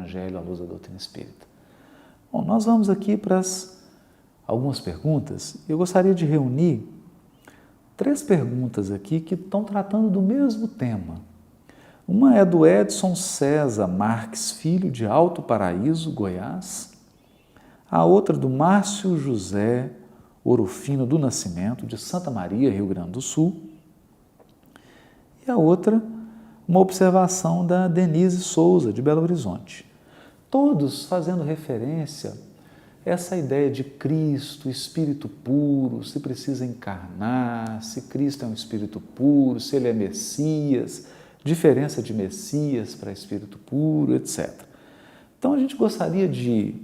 Evangelho à luz da doutrina espírita. Bom, nós vamos aqui para algumas perguntas. Eu gostaria de reunir 3 perguntas aqui que estão tratando do mesmo tema. Uma é do Edson César Marques Filho, de Alto Paraíso, Goiás. A outra do Márcio José Orofino do Nascimento, de Santa Maria, Rio Grande do Sul. E a outra, uma observação da Denise Souza, de Belo Horizonte. Todos fazendo referência a essa ideia de Cristo, espírito puro, se precisa encarnar, se Cristo é um espírito puro, se ele é Messias, diferença de Messias para espírito puro, etc. Então a gente gostaria de,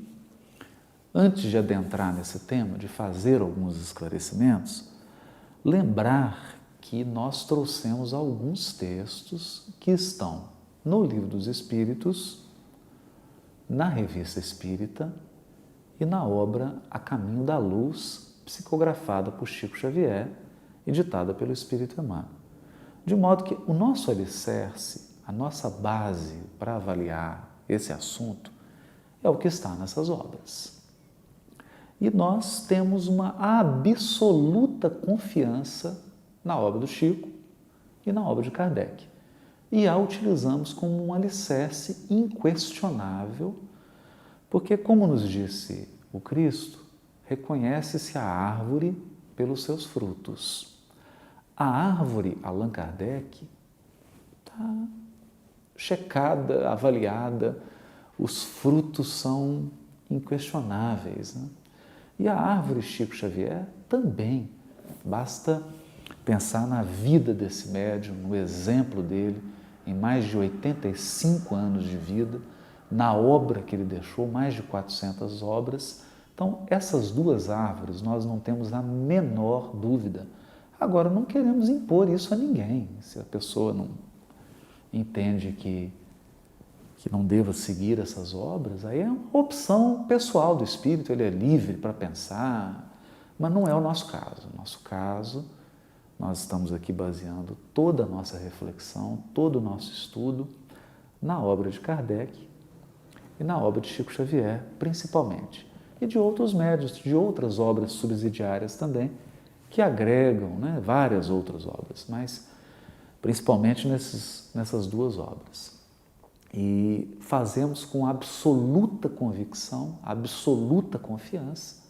antes de adentrar nesse tema, de fazer alguns esclarecimentos, lembrar que nós trouxemos alguns textos que estão no Livro dos Espíritos, na Revista Espírita e na obra A Caminho da Luz, psicografada por Chico Xavier e ditada pelo Espírito Emmanuel. De modo que o nosso alicerce, a nossa base para avaliar esse assunto é o que está nessas obras. E nós temos uma absoluta confiança na obra do Chico e na obra de Kardec. E a utilizamos como um alicerce inquestionável, porque, como nos disse o Cristo, reconhece-se a árvore pelos seus frutos. A árvore, Allan Kardec, está checada, avaliada, os frutos são inquestionáveis, né? E a árvore Chico Xavier também. Basta pensar na vida desse médium, no exemplo dele, em mais de 85 anos de vida, na obra que ele deixou, mais de 400 obras. Então, essas 2 árvores nós não temos a menor dúvida. Agora, não queremos impor isso a ninguém. Se a pessoa não entende que não deva seguir essas obras, aí é uma opção pessoal do espírito, ele é livre para pensar, mas não é o nosso caso. No nosso caso, nós estamos aqui baseando toda a nossa reflexão, todo o nosso estudo na obra de Kardec e na obra de Chico Xavier, principalmente, e de outros médiuns, de outras obras subsidiárias também, que agregam, né, várias outras obras, mas principalmente nessas 2 obras. E fazemos com absoluta convicção, absoluta confiança,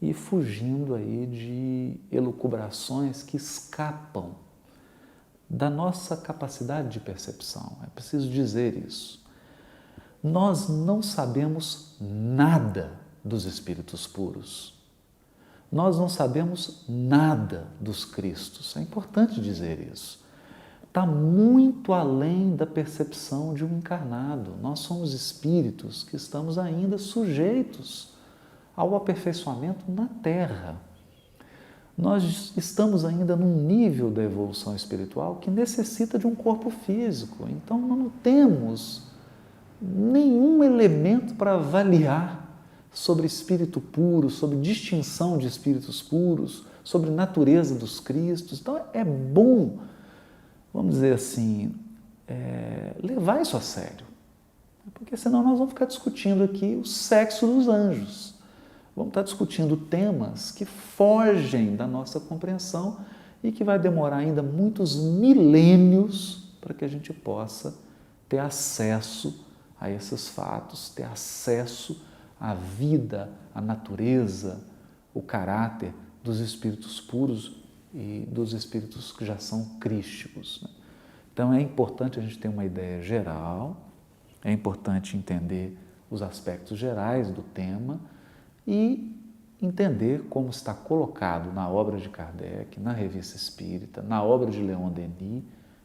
e fugindo aí de elucubrações que escapam da nossa capacidade de percepção. É preciso dizer isso. Nós não sabemos nada dos espíritos puros. Nós não sabemos nada dos Cristos. É importante dizer isso. Está muito além da percepção de um encarnado. Nós somos espíritos que estamos ainda sujeitos ao aperfeiçoamento na Terra. Nós estamos ainda num nível da evolução espiritual que necessita de um corpo físico. Então, não temos nenhum elemento para avaliar sobre espírito puro, sobre distinção de espíritos puros, sobre natureza dos Cristos. Então, é bom, vamos dizer assim, levar isso a sério, porque senão nós vamos ficar discutindo aqui o sexo dos anjos. Vamos estar discutindo temas que fogem da nossa compreensão e que vai demorar ainda muitos milênios para que a gente possa ter acesso a esses fatos, ter acesso à vida, à natureza, o caráter dos espíritos puros e dos espíritos que já são crísticos, né? Então é importante a gente ter uma ideia geral, é importante entender os aspectos gerais do tema e entender como está colocado na obra de Kardec, na Revista Espírita, na obra de Leon Denis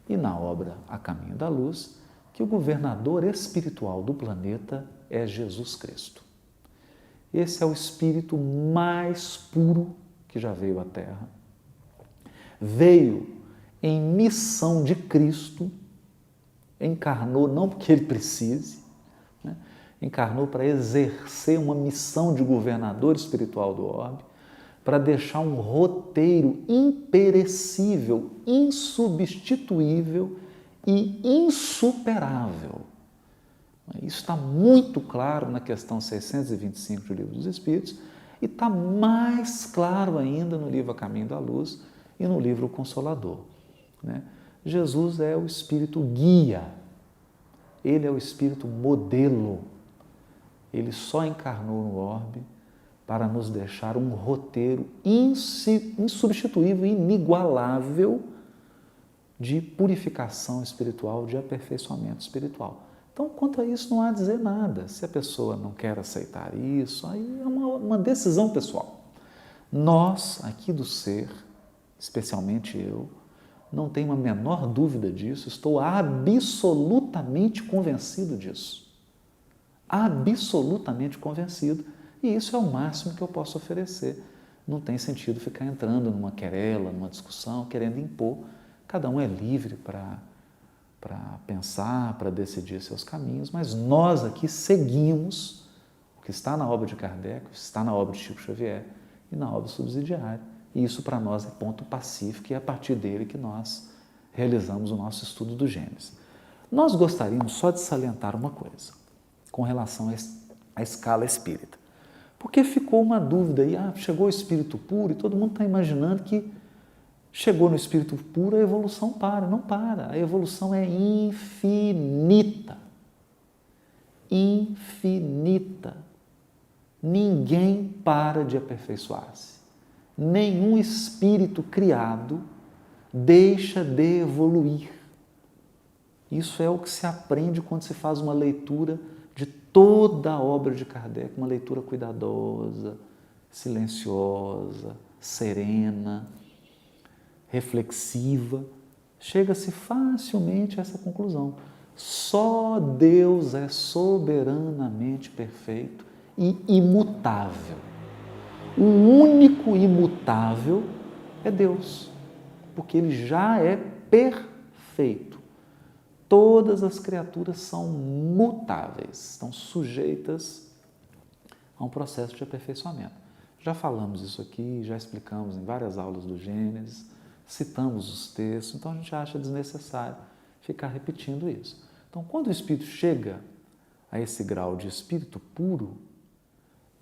e na obra A Caminho da Luz, que o governador espiritual do planeta é Jesus Cristo. Esse é o espírito mais puro que já veio à Terra. Veio em missão de Cristo, encarnou não porque ele precise, né? Encarnou para exercer uma missão de governador espiritual do orbe, para deixar um roteiro imperecível, insubstituível e insuperável. Isso está muito claro na questão 625 do Livro dos Espíritos e está mais claro ainda no livro A Caminho da Luz e no livro O Consolador. Né? Jesus é o Espírito guia, Ele é o Espírito modelo. Ele só encarnou no orbe para nos deixar um roteiro insubstituível, inigualável de purificação espiritual, de aperfeiçoamento espiritual. Então, quanto a isso, não há a dizer nada. Se a pessoa não quer aceitar isso, aí é uma decisão pessoal. Nós, aqui do ser, especialmente eu, não tenho a menor dúvida disso, estou absolutamente convencido disso. Absolutamente convencido. E isso é o máximo que eu posso oferecer. Não tem sentido ficar entrando numa querela, numa discussão, querendo impor. Cada um é livre para pensar, para decidir seus caminhos, mas nós aqui seguimos o que está na obra de Kardec, o que está na obra de Chico Xavier e na obra subsidiária. E isso para nós é ponto pacífico e é a partir dele que nós realizamos o nosso estudo do Gênesis. Nós gostaríamos só de salientar uma coisa com relação à escala espírita. Porque ficou uma dúvida aí, chegou o espírito puro e todo mundo está imaginando que chegou no espírito puro, a evolução para. Não para, a evolução é infinita. Infinita. Ninguém para de aperfeiçoar-se. Nenhum espírito criado deixa de evoluir. Isso é o que se aprende quando se faz uma leitura de toda a obra de Kardec, uma leitura cuidadosa, silenciosa, serena, reflexiva. Chega-se facilmente a essa conclusão. Só Deus é soberanamente perfeito e imutável. O único imutável é Deus, porque Ele já é perfeito. Todas as criaturas são mutáveis, estão sujeitas a um processo de aperfeiçoamento. Já falamos isso aqui, já explicamos em várias aulas do Gênesis, citamos os textos, então a gente acha desnecessário ficar repetindo isso. Então, quando o espírito chega a esse grau de espírito puro,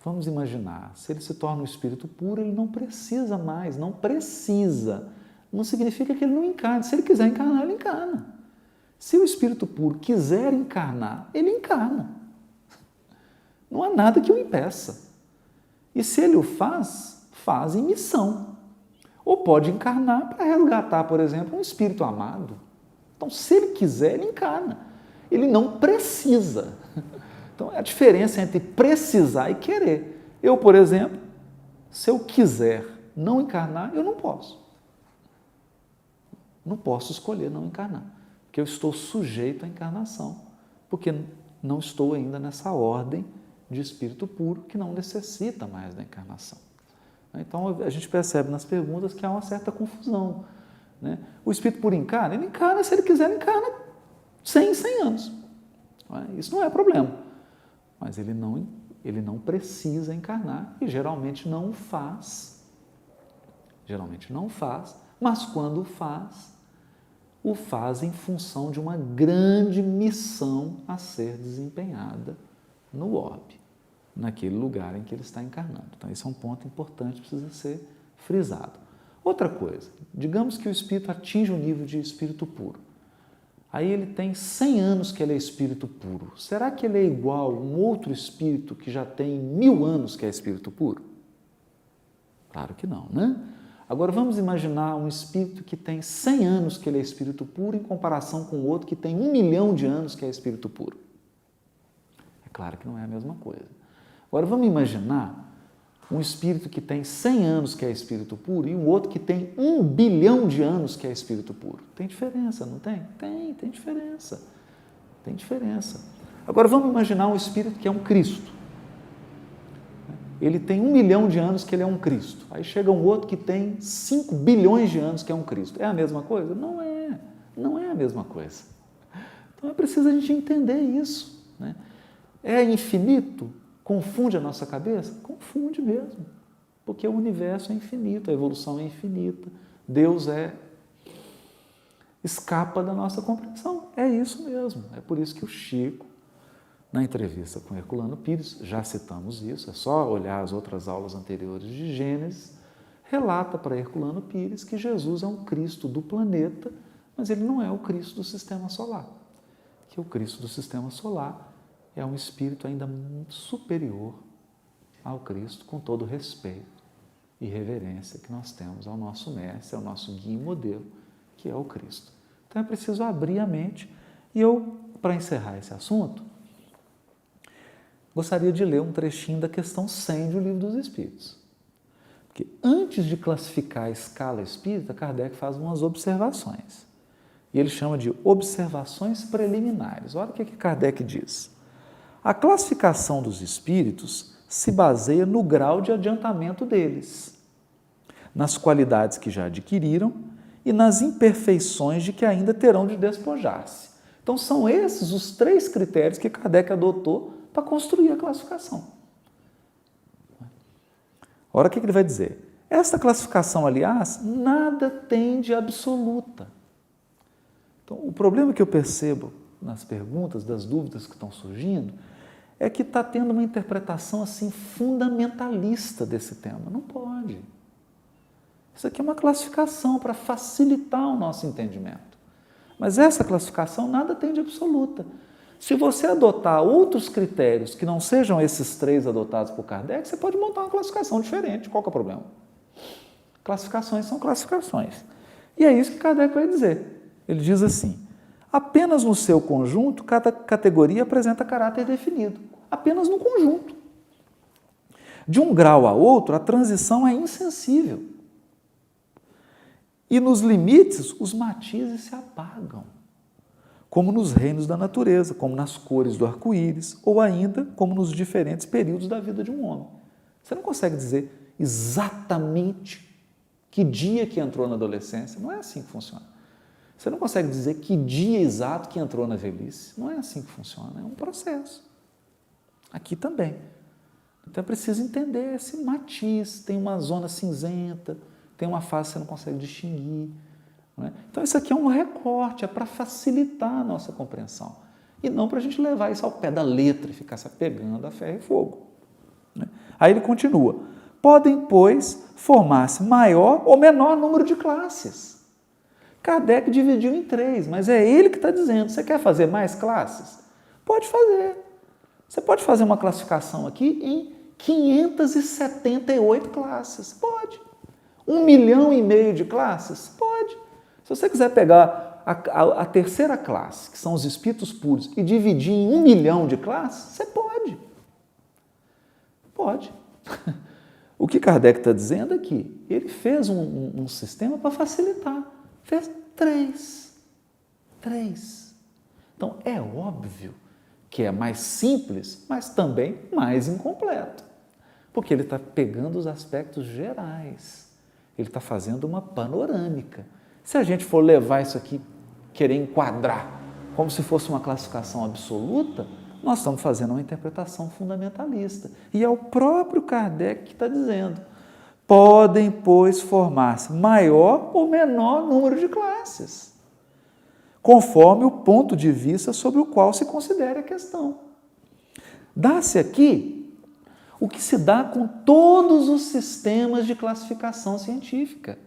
vamos imaginar, se ele se torna um espírito puro, ele não precisa mais, não precisa. Não significa que ele não encarne. Se ele quiser encarnar, ele encarna. Se o espírito puro quiser encarnar, ele encarna. Não há nada que o impeça. E se ele o faz, faz em missão. Ou pode encarnar para resgatar, por exemplo, um espírito amado. Então, se ele quiser, ele encarna. Ele não precisa. Então, a diferença entre precisar e querer. Eu, por exemplo, se eu quiser não encarnar, eu não posso. Não posso escolher não encarnar, porque eu estou sujeito à encarnação, porque não estou ainda nessa ordem de espírito puro que não necessita mais da encarnação. Então, a gente percebe nas perguntas que há uma certa confusão. Né? O espírito puro encarna? Ele encarna, se ele quiser, ele encarna 100 anos. Isso não é problema. Mas ele não precisa encarnar e geralmente não o faz. Geralmente não faz, mas quando o faz em função de uma grande missão a ser desempenhada no orbe, naquele lugar em que ele está encarnando. Então, esse é um ponto importante, precisa ser frisado. Outra coisa, digamos que o espírito atinge o nível de espírito puro. Aí ele tem 100 anos que ele é espírito puro. Será que ele é igual a um outro espírito que já tem 1000 anos que é espírito puro? Claro que não, né? Agora vamos imaginar um espírito que tem 100 anos que ele é espírito puro em comparação com o outro que tem 1 milhão de anos que é espírito puro. É claro que não é a mesma coisa. Agora vamos imaginar um espírito que tem 100 anos que é espírito puro e um outro que tem 1 bilhão de anos que é espírito puro. Tem diferença, não tem? Tem diferença. Tem diferença. Agora vamos imaginar um espírito que é um Cristo. Ele tem 1 milhão de anos que ele é um Cristo. Aí chega um outro que tem 5 bilhões de anos que é um Cristo. É a mesma coisa? Não é. Não é a mesma coisa. Então é preciso a gente entender isso. Né? É infinito? Confunde a nossa cabeça? Confunde mesmo. Porque o universo é infinito, a evolução é infinita. Deus escapa da nossa compreensão. É isso mesmo. É por isso que o Chico Na entrevista com Herculano Pires, já citamos isso, é só olhar as outras aulas anteriores de Gênesis, relata para Herculano Pires que Jesus é um Cristo do planeta, mas ele não é o Cristo do sistema solar. Que o Cristo do sistema solar é um espírito ainda muito superior ao Cristo, com todo o respeito e reverência que nós temos ao nosso mestre, ao nosso guia e modelo, que é o Cristo. Então é preciso abrir a mente. E eu, para encerrar esse assunto, gostaria de ler um trechinho da questão 100 do Livro dos Espíritos. Porque antes de classificar a escala espírita, Kardec faz umas observações. E ele chama de observações preliminares. Olha o que Kardec diz. A classificação dos espíritos se baseia no grau de adiantamento deles, nas qualidades que já adquiriram e nas imperfeições de que ainda terão de despojar-se. Então, são esses os 3 critérios que Kardec adotou para construir a classificação. Ora, o que ele vai dizer? Esta classificação, aliás, nada tem de absoluta. Então, o problema que eu percebo nas perguntas, das dúvidas que estão surgindo, é que está tendo uma interpretação assim fundamentalista desse tema. Não pode. Isso aqui é uma classificação para facilitar o nosso entendimento. Mas essa classificação nada tem de absoluta. Se você adotar outros critérios que não sejam esses 3 adotados por Kardec, você pode montar uma classificação diferente. Qual que é o problema? Classificações são classificações. E é isso que Kardec vai dizer. Ele diz assim: apenas no seu conjunto, cada categoria apresenta caráter definido. Apenas no conjunto. De um grau a outro, a transição é insensível. E nos limites, os matizes se apagam, como nos reinos da natureza, como nas cores do arco-íris, ou ainda como nos diferentes períodos da vida de um homem. Você não consegue dizer exatamente que dia que entrou na adolescência. Não é assim que funciona. Você não consegue dizer que dia exato que entrou na velhice. Não é assim que funciona. É um processo. Aqui também. Então é preciso entender esse matiz. Tem uma zona cinzenta, tem uma fase que você não consegue distinguir. Não é? Então isso aqui é um recorte, é para facilitar a nossa compreensão. E não para a gente levar isso ao pé da letra e ficar se apegando a ferro e fogo. Né? Aí ele continua. Podem, pois, formar-se maior ou menor número de classes. Kardec dividiu em 3, mas é ele que está dizendo. Você quer fazer mais classes? Pode fazer. Você pode fazer uma classificação aqui em 578 classes. Pode. 1,5 milhão de classes? Pode. Se você quiser pegar a terceira classe, que são os espíritos puros, e dividir em 1 milhão de classes, você pode. Pode. O que Kardec está dizendo é que ele fez um sistema para facilitar. Fez 3. Então, é óbvio que é mais simples, mas também mais incompleto. Porque ele está pegando os aspectos gerais. Ele está fazendo uma panorâmica. Se a gente for levar isso aqui, querer enquadrar como se fosse uma classificação absoluta, nós estamos fazendo uma interpretação fundamentalista. E é o próprio Kardec que está dizendo: podem, pois, formar-se maior ou menor número de classes, conforme o ponto de vista sobre o qual se considere a questão. Dá-se aqui o que se dá com todos os sistemas de classificação científica.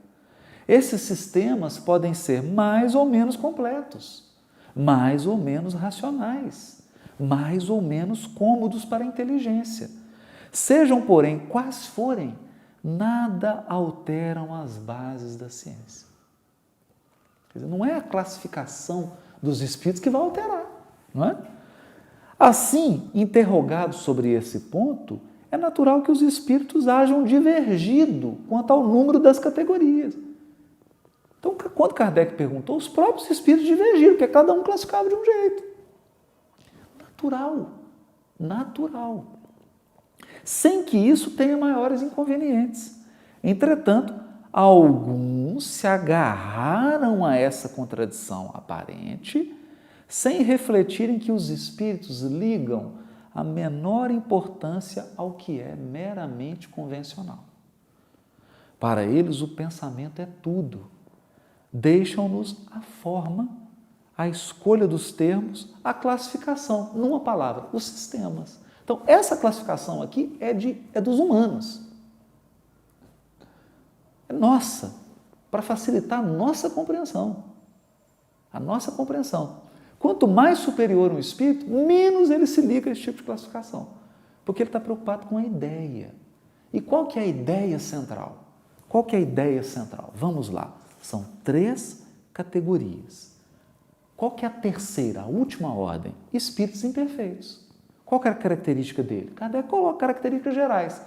Esses sistemas podem ser mais ou menos completos, mais ou menos racionais, mais ou menos cômodos para a inteligência. Sejam, porém, quais forem, nada alteram as bases da ciência. Quer dizer, não é a classificação dos espíritos que vai alterar, não é? Assim, interrogados sobre esse ponto, é natural que os espíritos hajam divergido quanto ao número das categorias. Então, quando Kardec perguntou, os próprios espíritos divergiram, porque cada um classificava de um jeito. Natural. Sem que isso tenha maiores inconvenientes. Entretanto, alguns se agarraram a essa contradição aparente, sem refletirem que os espíritos ligam a menor importância ao que é meramente convencional. Para eles, o pensamento é tudo. Deixam-nos a forma, a escolha dos termos, a classificação, numa palavra, os sistemas. Então, essa classificação aqui é dos humanos. É nossa, para facilitar a nossa compreensão. A nossa compreensão. Quanto mais superior um espírito, menos ele se liga a esse tipo de classificação. Porque ele está preocupado com a ideia. E qual que é a ideia central? Qual que é a ideia central? Vamos lá. São 3 categorias. Qual que é a terceira, a última ordem? Espíritos imperfeitos. Qual que é a característica dele? Kardec coloca características gerais.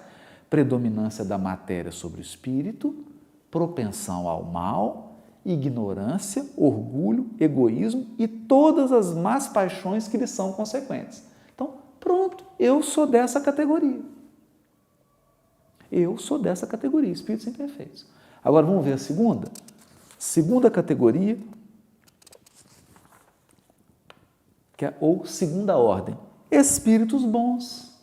Predominância da matéria sobre o espírito, propensão ao mal, ignorância, orgulho, egoísmo e todas as más paixões que lhes são consequentes. Então, pronto, eu sou dessa categoria. Eu sou dessa categoria, espíritos imperfeitos. Agora vamos ver a segunda? Segunda categoria, ou segunda ordem, espíritos bons.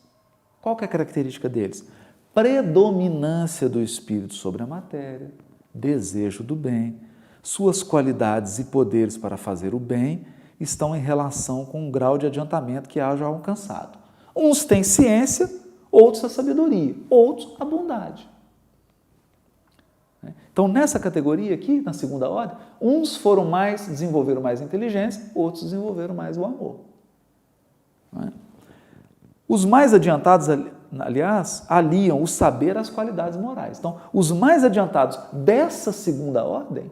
Qual que é a característica deles? Predominância do espírito sobre a matéria, desejo do bem, suas qualidades e poderes para fazer o bem estão em relação com o grau de adiantamento que haja alcançado. Uns têm ciência, outros a sabedoria, outros a bondade. Então, nessa categoria aqui, na segunda ordem, uns desenvolveram mais inteligência, outros desenvolveram mais o amor. Os mais adiantados, aliás, aliam o saber às qualidades morais. Então, os mais adiantados dessa segunda ordem,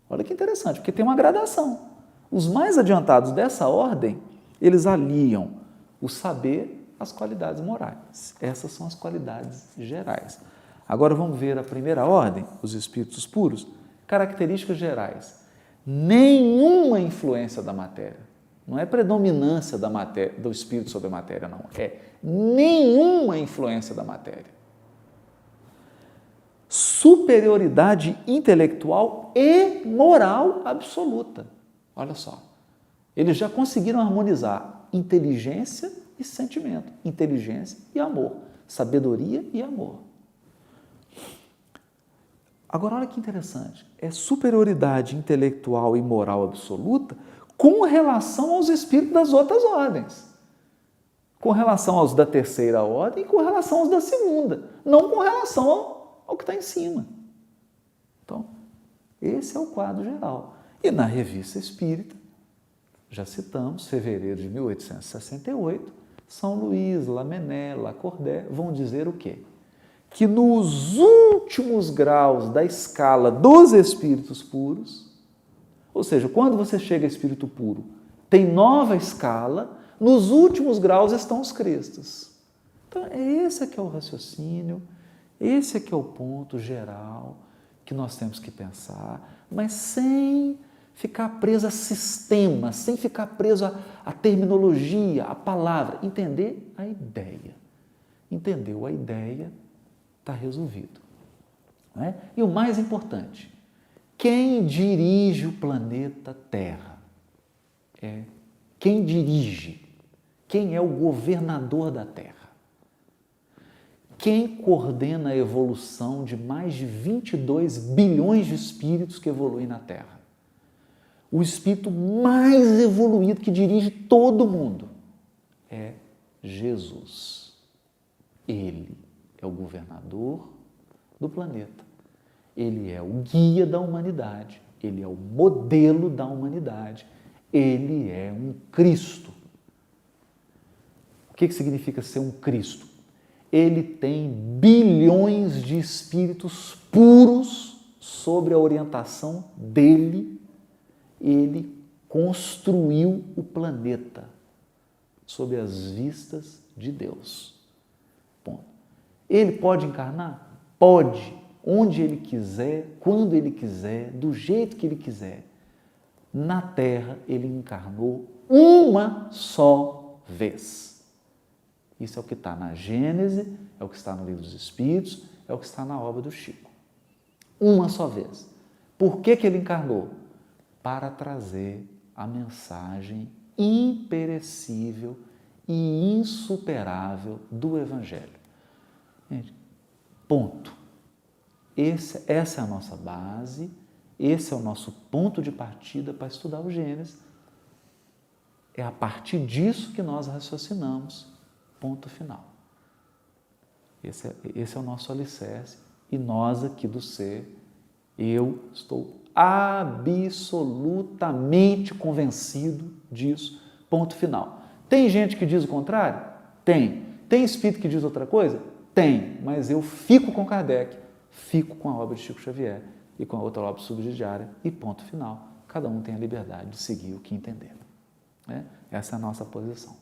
olha que interessante, porque tem uma gradação. Os mais adiantados dessa ordem, eles aliam o saber às qualidades morais. Essas são as qualidades gerais. Agora vamos ver a primeira ordem, os espíritos puros. Características gerais. Nenhuma influência da matéria. Não é predominância da matéria, do espírito sobre a matéria, não. É nenhuma influência da matéria. Superioridade intelectual e moral absoluta. Olha só. Eles já conseguiram harmonizar inteligência e sentimento, inteligência e amor, sabedoria e amor. Agora, olha que interessante, é superioridade intelectual e moral absoluta com relação aos espíritos das outras ordens, com relação aos da terceira ordem e com relação aos da segunda, não com relação ao que está em cima. Então, esse é o quadro geral. E na Revista Espírita, já citamos, fevereiro de 1868, São Luís, Lamennais, Lacordaire vão dizer o quê? Que nos últimos graus da escala dos espíritos puros, ou seja, quando você chega a espírito puro, tem nova escala, nos últimos graus estão os cristos. Então, esse aqui é o raciocínio, esse aqui é o ponto geral que nós temos que pensar, mas sem ficar preso a sistemas, sem ficar preso a terminologia, a palavra, entender a ideia. Entendeu a ideia, está resolvido. Não é? E o mais importante, quem dirige o planeta Terra? Quem dirige? Quem é o governador da Terra? Quem coordena a evolução de mais de 22 bilhões de espíritos que evoluem na Terra? O espírito mais evoluído que dirige todo mundo é Jesus. Ele é o governador do planeta. Ele é o guia da humanidade. Ele é o modelo da humanidade. Ele é um Cristo. O que significa ser um Cristo? Ele tem bilhões de espíritos puros sob a orientação dele. Ele construiu o planeta sob as vistas de Deus. Ponto. Ele pode encarnar? Pode, onde ele quiser, quando ele quiser, do jeito que ele quiser. Na Terra, ele encarnou uma só vez. Isso é o que está na Gênese, é o que está no Livro dos Espíritos, é o que está na obra do Chico. Uma só vez. Por que ele encarnou? Para trazer a mensagem imperecível e insuperável do Evangelho. Gente, ponto. Essa é a nossa base, esse é o nosso ponto de partida para estudar o Gênesis. É a partir disso que nós raciocinamos, ponto final. Esse é o nosso alicerce. E nós aqui do Ser, eu estou absolutamente convencido disso, ponto final. Tem gente que diz o contrário? Tem. Tem espírito que diz outra coisa? Tem. Mas eu fico com Kardec, fico com a obra de Chico Xavier e com a outra obra subsidiária e ponto final. Cada um tem a liberdade de seguir o que entender. Essa é a nossa posição.